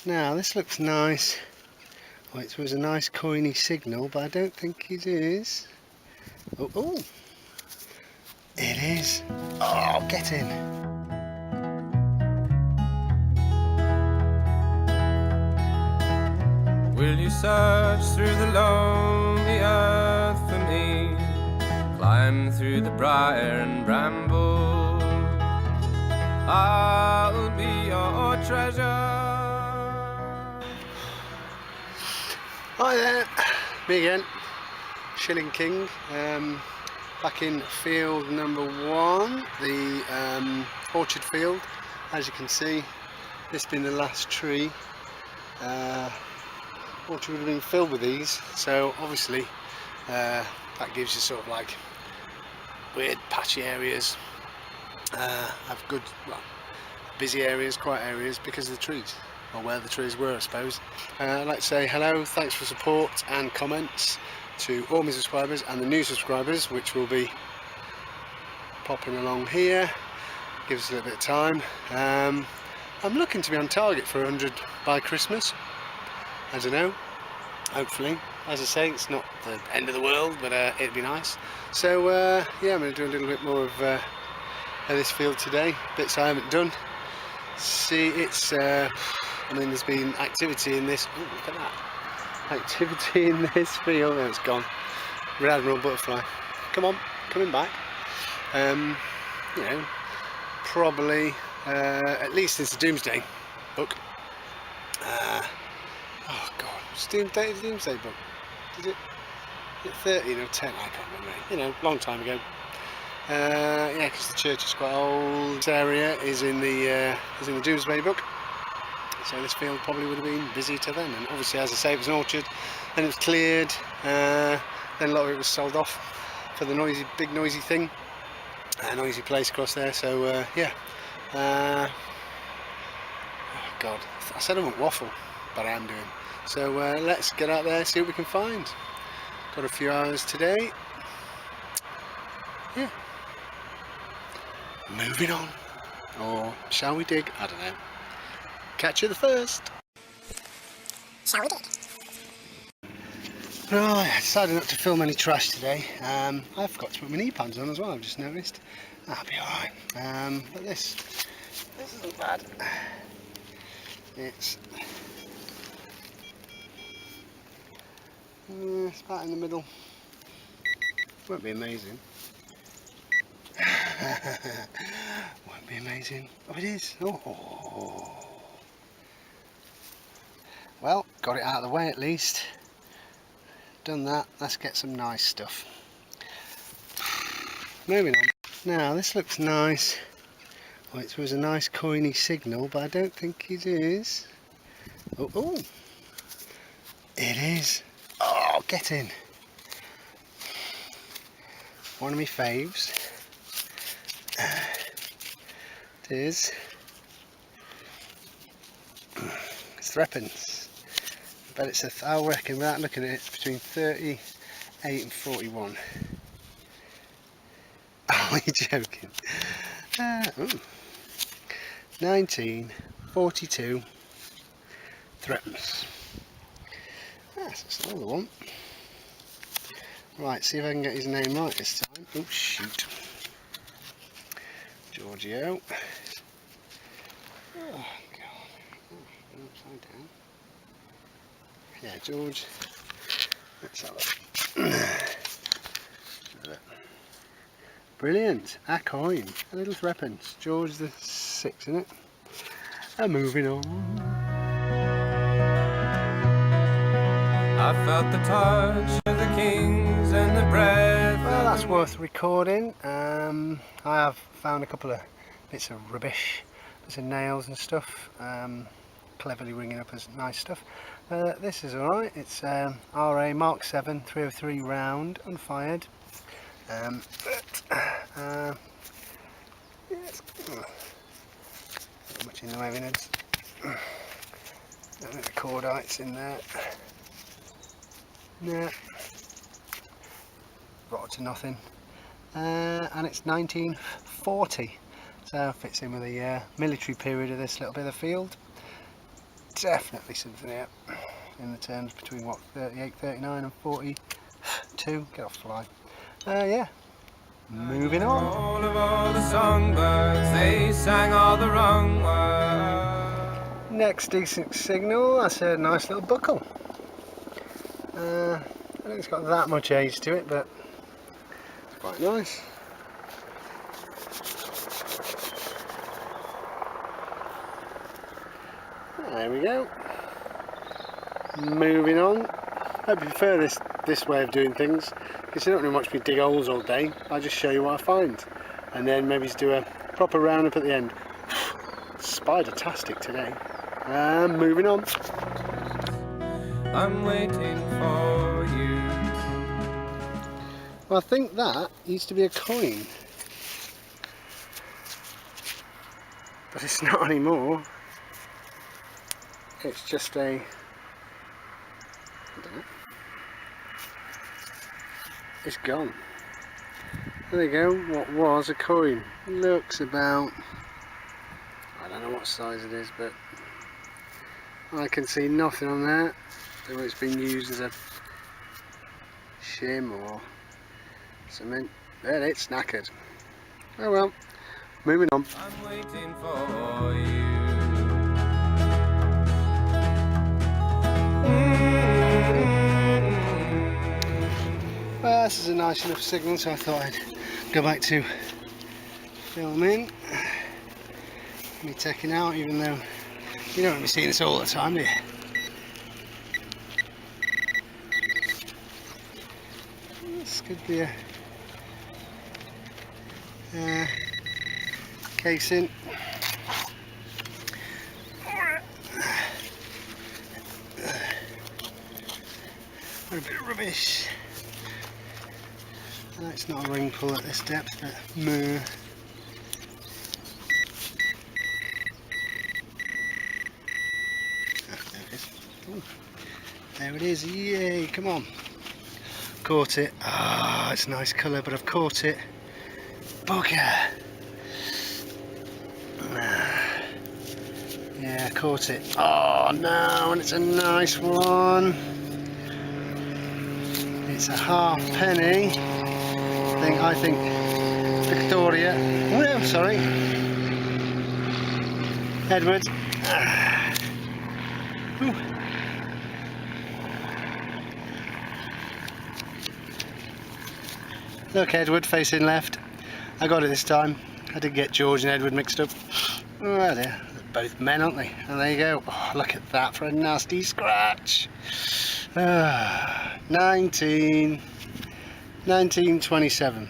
Now this looks nice. Oh, it was a nice coiny signal, but I don't think it is. Oh, oh, it is. Oh, get in. Will you search through the lonely earth for me? Climb through the briar and bramble. I'll be your treasure. Hi there, me again, Shilling King, back in field number 1, the orchard field. As you can see, this being the last tree, orchard would have been filled with these, so obviously that gives you sort of like weird patchy areas, have good, well, busy areas, quiet areas because of the trees, or where the trees were, I suppose. I'd like to say hello, thanks for support and comments to all my subscribers and the new subscribers, which will be popping along here. Give us a little bit of time. I'm looking to be on target for 100 by Christmas. I don't know, hopefully. As I say, it's not the end of the world, but it'd be nice. So yeah, I'm going to do a little bit more of this field today, bits I haven't done. See, it's I mean, there's been activity in this. Ooh, look at that! Activity in this field. Oh, it's gone. Red Admiral butterfly. Come on, coming back. You know, probably at least since the Doomsday book. Oh God, it's the Doomsday book. Is it 13 or 10? I can't remember. You know, long time ago. Yeah, because the church is quite old. This area is in the Doomsday book, so this field probably would have been busy to then. And obviously, as I say, it was an orchard, then it was cleared, then a lot of it was sold off for the big noisy thing, a noisy place across there. So yeah, oh God, I said I wouldn't waffle, but I am doing. So let's get out there, see what we can find. Got a few hours today. Yeah. Moving on, or shall we dig? I don't know. Catch you the first. Shall we dig? Right, I decided not to film any trash today. I forgot to put my knee pads on as well, I've just noticed. That'll be alright. But this isn't bad. It's about in the middle. Won't be amazing. Won't be amazing. Oh, it is. Oh. Well, got it out of the way at least. Done that. Let's get some nice stuff. Moving on. Now this looks nice. Oh, it was a nice coiny signal, but I don't think it is. Oh, oh. It is. Oh, get in. One of my faves. It is. It's threepence. I bet it's I reckon, without looking at it, it's between 38 and 41. Oh, you're joking. 1942 threepence. That's another one. Right, see if I can get his name right this time. Oh shoot. Giorgio. Oh God. Oh, upside down. Yeah, George. Let's have a look. Brilliant. A coin. A little threepence. George the 6th, isn't it? And moving on. I felt the touch of the kings and the breath. Well, that's worth recording. I have found a couple of bits of rubbish, bits of nails and stuff, cleverly ringing up as nice stuff. This is alright. It's RA Mark 7 303 round, unfired. Yeah, it's not much in the way of innards. The cordites in there. Yeah, rotted to nothing. And it's 1940, so fits in with the military period of this little bit of field. definitely something here in the terms between what, 38, 39 and 42. Get off the line. Yeah, moving on. All of all the songbirds, they sang all the wrong words. Next decent signal, that's a nice little buckle. I don't think it's got that much age to it, but it's quite nice. There we go. Moving on. I hope you prefer this way of doing things, because you don't really watch me dig holes all day. I just show you what I find, and then maybe just do a proper roundup at the end. Spider-tastic today. Moving on. I'm waiting for you. Well, I think that used to be a coin, but it's not anymore. It's just a, I don't know. It's gone. There you go. What was a coin? Looks about, I don't know what size it is, but I can see nothing on there. Whether it's been used as a shim or something. There, it's knackered. Oh well. Moving on. I'm waiting for you. Well, this is a nice enough signal, so I thought I'd go back to filming. Me taking out, even though you don't want to be seeing this all the time, do you? This could be a casing. What a bit of rubbish. It's not a ring pull at this depth, but moo. Oh, there it is. Ooh. There it is, yay, come on. Caught it. Ah, it's a nice colour, but I've caught it. Bugger. Yeah, caught it. Oh no, and it's a nice one. It's a half penny. I think Victoria. Oh no, sorry. Edward. Look, Edward facing left. I got it this time. I did get George and Edward mixed up. Oh dear. They're both men, aren't they? And there you go. Oh, look at that for a nasty scratch. 1927.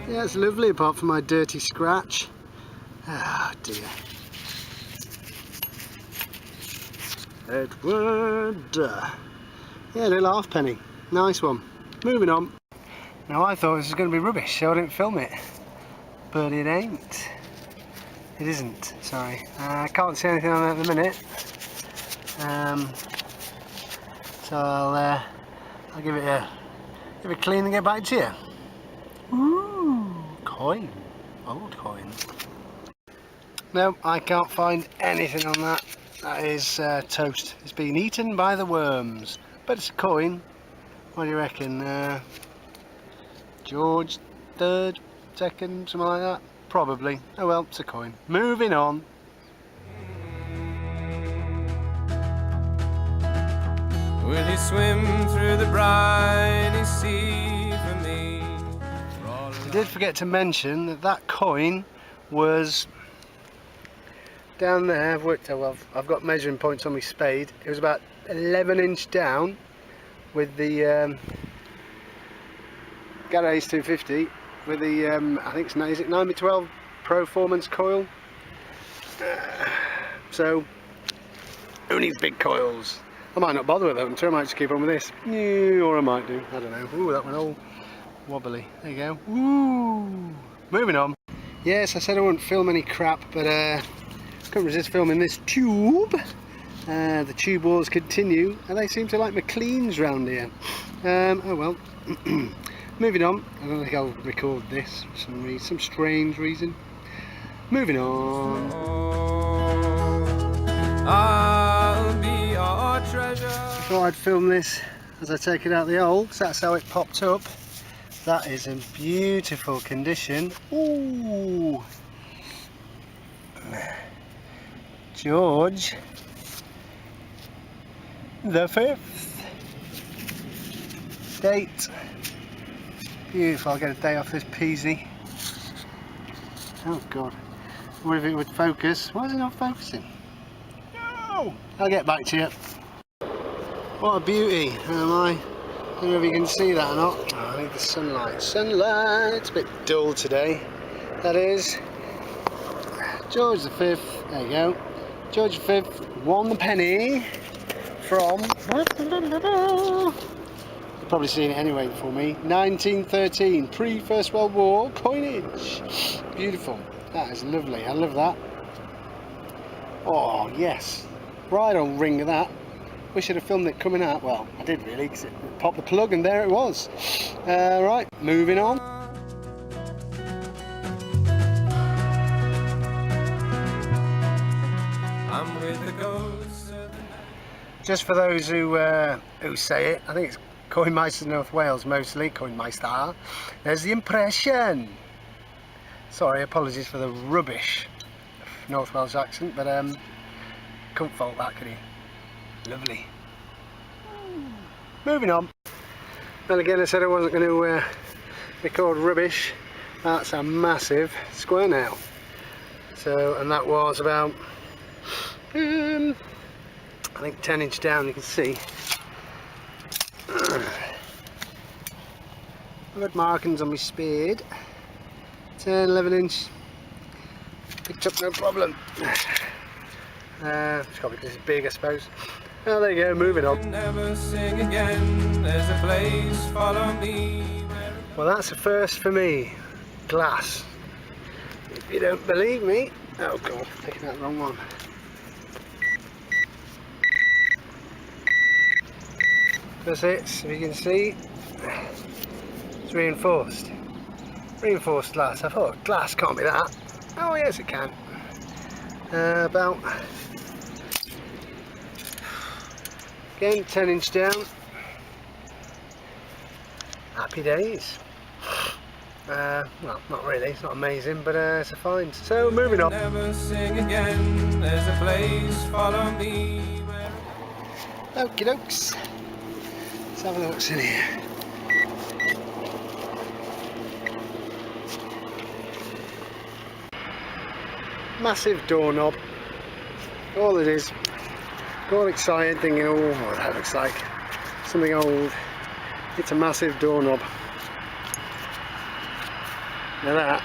Yeah, it's lovely apart from my dirty scratch. Ah, dear. Edward. Yeah, a little halfpenny. Nice one. Moving on. Now I thought this was going to be rubbish, so I didn't film it. But it ain't. It isn't, sorry. I can't see anything on it at the minute. So I'll give it a clean and get back to you. Ooh, coin. Old coin. No, I can't find anything on that. That is toast. It's been eaten by the worms. But it's a coin. What do you reckon? George III, second, something like that? Probably. Oh well, it's a coin. Moving on. Will he swim through the briny sea for me? I did forget to mention that that coin was down there. I've got measuring points on my spade. It was about 11 inch down with the Garrett Ace 250 with the I think it's 9x12 Pro-Formance coil. So who needs big coils? I might not bother with them, so I might just keep on with this. Or I might do, I don't know. Ooh, that went all wobbly. There you go. Ooh. Moving on. Yes, I said I wouldn't film any crap, but couldn't resist filming this tube. The tube wars continue, and they seem to like McLean's round here. Oh well. Moving on. I don't think I'll record this for some strange reason. Moving on. I'll be your treasure. I thought I'd film this as I take it out the hole, because that's how it popped up. That is in beautiful condition. Ooh. George the 5th. Date. Beautiful. I'll get a day off this peasy. Oh god. What if it would focus? Why is it not focusing? No! I'll get back to you. What a beauty. I don't know if you can see that or not. Oh, I need the sunlight. Sunlight! It's a bit dull today. That is George the 5th. There you go. George the 5th won the penny from, you've probably seen it anyway before me, 1913, pre-First World War coinage. Beautiful. That is lovely. I love that. Oh yes, right on ring of that. Wish I'd have filmed it coming out. Well, I did really, because it popped the plug and there it was. Right, moving on. I'm with the ghosts. Just for those who say it, I think it's Coinmeister North Wales mostly, Coinmeister. There's the impression. Sorry, apologies for the rubbish North Wales accent, but couldn't fault that, could he? Lovely. Moving on. And again, I said I wasn't going to record rubbish. That's a massive square nail. So, and that was about I think 10 inch down. You can see I've got markings on my spade. 10, 11 inch. Picked up no problem. It's probably because it's big, I suppose. Oh, there you go, moving on. Never sing again. There's a place, follow me. Well, that's a first for me. Glass. If you don't believe me. Oh god, picking out the wrong one. That's it, so you can see it's reinforced. Reinforced glass. I thought glass can't be that. Oh yes it can. About again 10 inch down. Happy days. Well, not really, it's not amazing, but it's a find. So moving on. Never sing again. There's a place, follow me. Okie dokes. Let's have a look what's in here. Massive doorknob. All it is. Got excited thinking, oh, what that looks like. Something old. It's a massive doorknob. Now that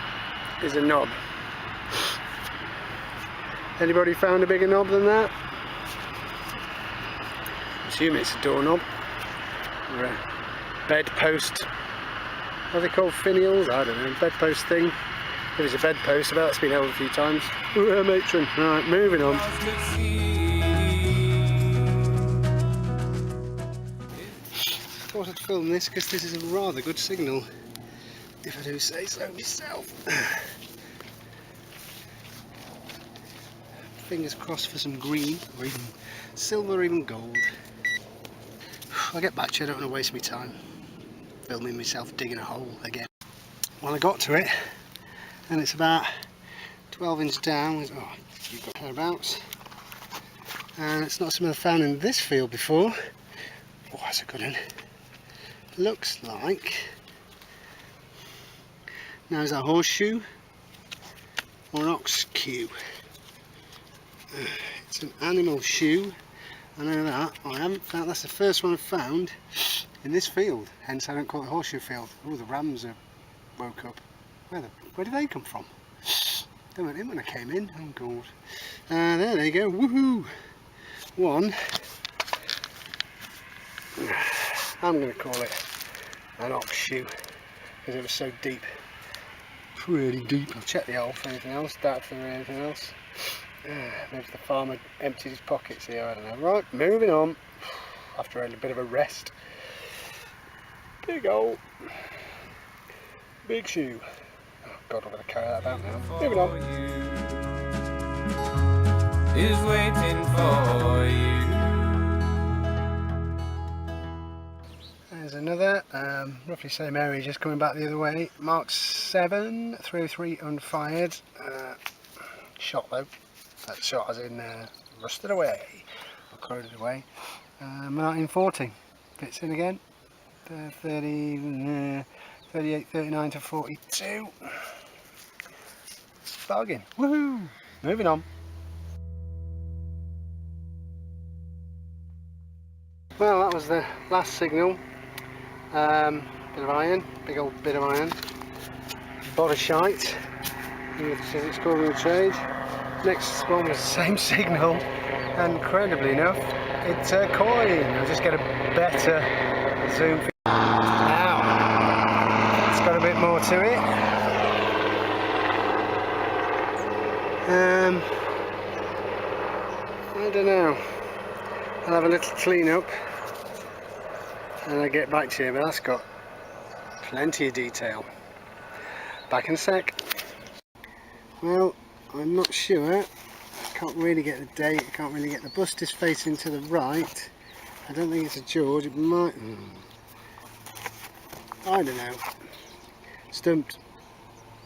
is a knob. Anybody found a bigger knob than that? I assume it's a doorknob. Or a bedpost. Are they called finials? I don't know. Bedpost thing. If it's a bedpost, about it's been held a few times. Ooh, matron. Right, moving on. Thought I'd film this because this is a rather good signal, if I do say so myself. Fingers crossed for some green, or even silver, or even gold. I'll get back to you, I don't want to waste my time filming myself digging a hole again. Well, I got to it, and it's about 12 inches down. Oh, you've got thereabouts. And it's not something I've found in this field before. Oh, that's a good one. Looks like, now is that a horseshoe or an ox cue? It's an animal shoe. I know that. I haven't found. That's the first one I've found in this field. Hence, I don't call it a horseshoe field. Oh, the rams have woke up. Where did they come from? They weren't in when I came in. Oh god. There you go. Woohoo! One. I'm going to call it an ox shoe because it was so deep. Pretty deep. I'll check the hole for anything else. That for anything else. Maybe the farmer emptied his pockets here, I don't know. Right, moving on. After a bit of a rest. Big old, big shoe. Oh God, I'm going to carry that about now. Moving on. Is waiting for you. There's another, roughly same area, just coming back the other way. Mark 7, 303 unfired. Shot though. That shot as in rusted away, or corroded away. 1940. Fits in again. 38, 39 to 42. Bargain. Woohoo! Moving on. Well, that was the last signal. Bit of iron, big old bit of iron. Bordershite, as it's called in the trade. Next one was the same signal, and incredibly enough, it's a coin. I'll just get a better zoom. Now, it's got a bit more to it. I don't know. I'll have a little clean up and I'll get back to you, but that's got plenty of detail. Back in a sec. Well, I'm not sure. I can't really get the date. I can't really get the bust is facing to the right. I don't think it's a George. It might. I don't know. Stumped.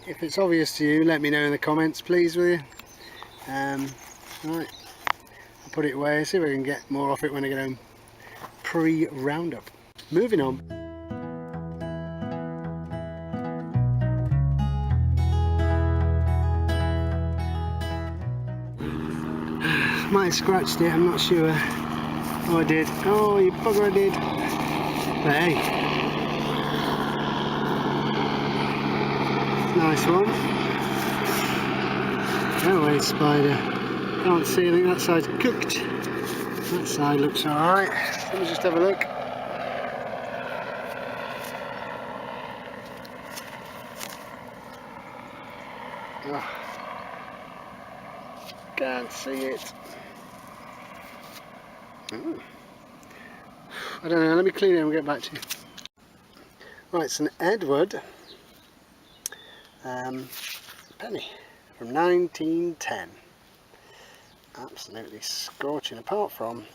If it's obvious to you, let me know in the comments, please, will you? Right. I'll put it away. See if I can get more off it when I get home. Pre-roundup. Moving on. Might have scratched it, I'm not sure. Oh, I did. Oh, you bugger, I did. Hey. Nice one. No way, spider. Can't see, I think that side's cooked. That side looks alright. Let me just have a look. Oh. Can't see it. Ooh. I don't know, let me clean it and we'll get back to you. Right, it's an Edward penny from 1910. Absolutely scorching, apart from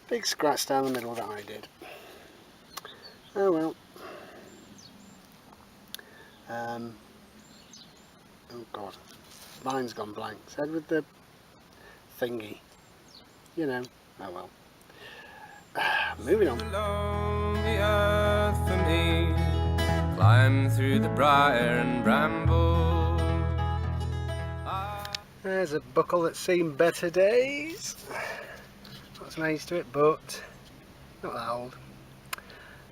big scratch down the middle that I did. Oh well. Oh God, mine's gone blank. Said with the thingy, you know. Oh well. Moving on. The earth for me, climb through the briar and bramble. There's a buckle that's seen better days. Got some age to it, but not that old.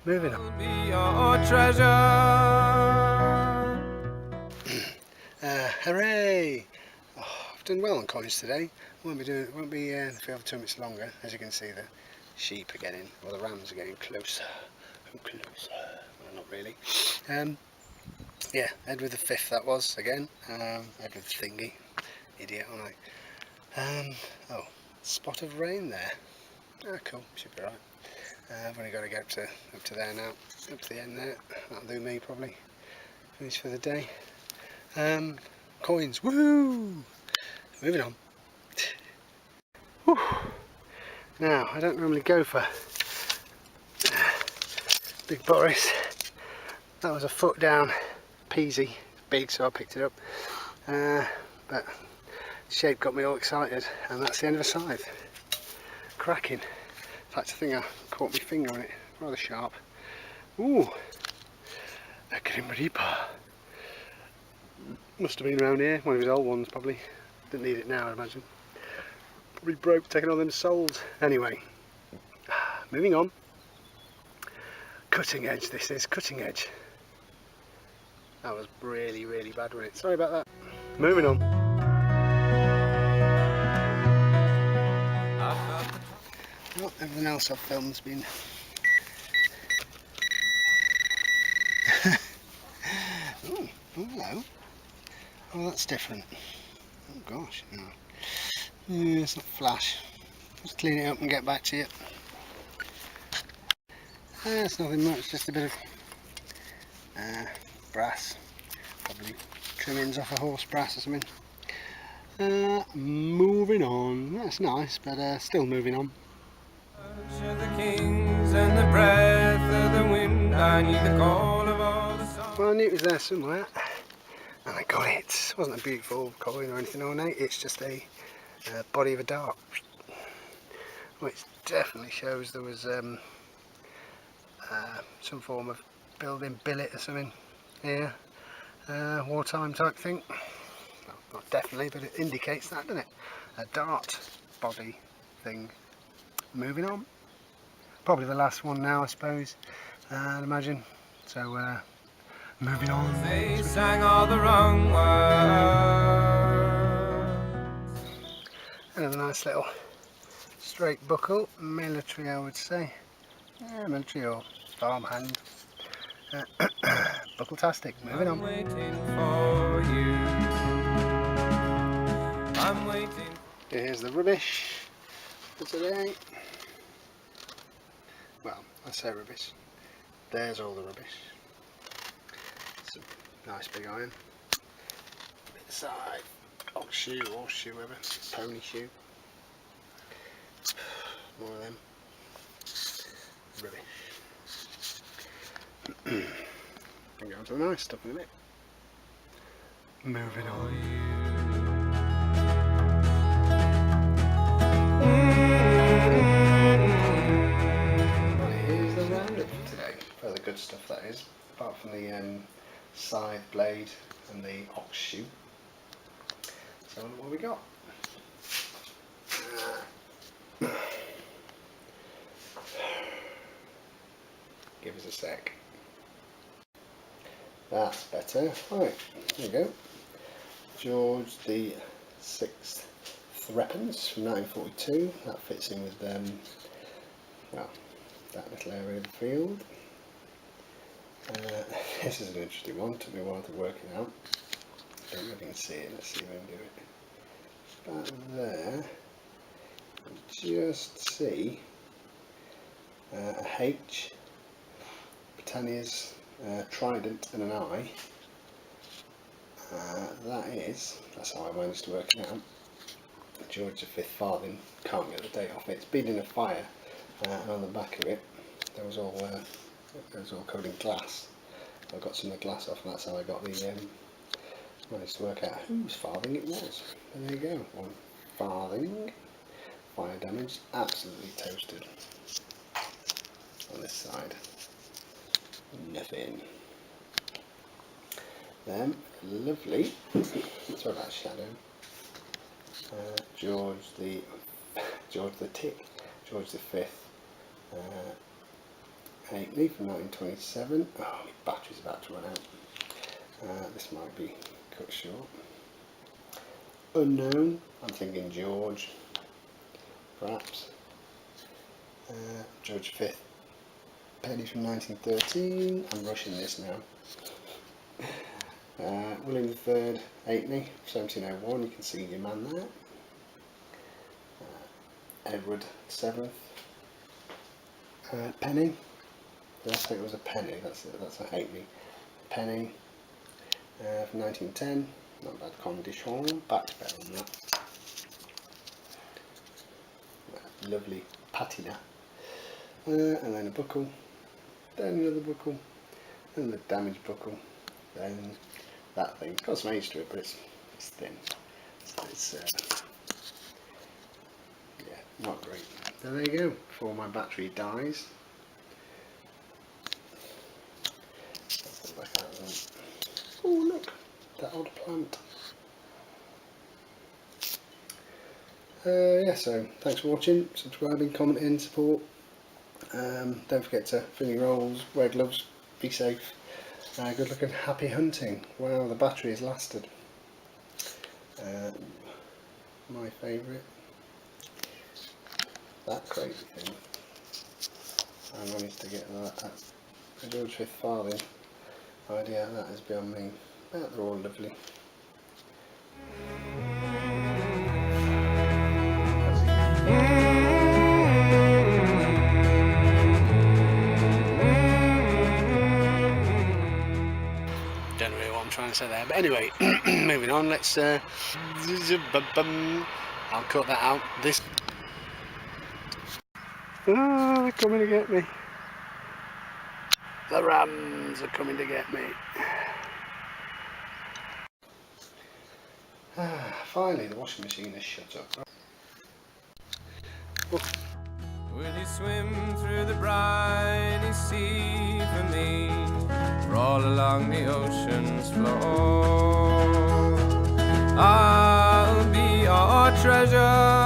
Moving on. Be your treasure. Hooray! Oh, I've done well on coins today. Won't be for 2 minutes longer. As you can see, the sheep are getting, or the rams are getting closer and closer. Well, not really. Yeah, Edward the 5th that was again. Edward the thingy. Idiot, aren't I? Oh, spot of rain there. Ah, cool. Should be right. I've only got to get up to there now. Up to the end there. That'll do me probably. Finish for the day. Coins. Woohoo! Moving on. Whew. Now, I don't normally go for Big Boris. That was a foot down, peasy, big, so I picked it up. But shape got me all excited, and that's the end of a scythe. Cracking. In fact, I think I caught my finger on it, rather sharp. Ooh, a Grim Reaper. Must have been around here, one of his old ones probably. Didn't need it now, I imagine. Probably broke, taking all them souls. Anyway, moving on. Cutting edge, this is cutting edge. That was really, really bad, wasn't it? Sorry about that. Moving on. Well, everything else I've filmed has been oh, hello. Oh, that's different. Oh gosh, no. Yeah, it's not flash. Just clean it up and get back to you. It's nothing much, just a bit of brass, probably trimmings off a horse brass or something. Moving on. That's nice, but still moving on. The kings and the breath of the wind. I need the call of all the songs. Well, I knew it was there somewhere, and I got it. It wasn't a beautiful coin or anything ornate, it's just a body of a dart, which definitely shows there was some form of building billet or something here, wartime type thing. Well, not definitely, but it indicates that, doesn't it? A dart body thing. Moving on. Probably the last one now, I suppose, I'd imagine. So, moving on. They sang all the wrong words. Another nice little straight buckle, military I would say. Yeah, military or farmhand. Buckle-tastic. Moving I'm on. waiting for you. I'm waiting. Here's the rubbish for today. Well, I say rubbish. There's all the rubbish. Some nice big iron. Bit side. Ox shoe, horse shoe, whatever. Pony shoe. More of them. Rubbish. And go on to the nice stuff in a bit. Moving on. Here's the roundup for today. For the good stuff, that is. Apart from the scythe blade and the ox shoe. So what have we got? Give us a sec. That's better. Right, there you go. George the 6th Threepence from 1942. That fits in with well, that little area of the field. This is an interesting one. Took me a while to work it out. I don't know if you can see it. Let's see if I can do it. About there, you just see a H, Britannia's trident and an I. That's how I managed to work it out. George V farthing, can't get the date off it. It's been in a fire, and on the back of it there was all covered in glass. I got some of the glass off, and that's how I got the managed to work out whose farthing it was. And there you go, one farthing, fire damage, absolutely toasted. On this side, nothing. Then, lovely, sorry about shadow, George the Tick, George the 5th, Halfpenny from 1927. Oh, my battery's about to run out. This might be cut short. Unknown, I'm thinking George, perhaps. George V penny from 1913. I'm rushing this now. William III Halfpenny, 1701. You can see your man there. Edward VII penny. Did I say it was a penny? That's a halfpenny. Penny from 1910. Not bad condition. Back's better than that. Lovely patina. And then a buckle. Then another buckle. And the damaged buckle. Then that thing. It's got some age to it, but it's thin. It's yeah, not great. So there you go. Before my battery dies. Oh look, that odd plant. Yeah, so thanks for watching, subscribing, commenting, support. Don't forget to fill your rolls, wear gloves, be safe. Good luck and happy hunting. Wow, the battery has lasted. My favourite. That crazy thing. I managed to get that at a George V farthing. Idea that is beyond me. But they're all lovely. don't know really what I'm trying to say there, but anyway, moving on. Let's I'll cut that out. This they're coming to get me. The Rams are coming to get me. Finally, the washing machine has shut up. Will you swim through the briny sea for me? Roll along the ocean's floor. I'll be your treasure.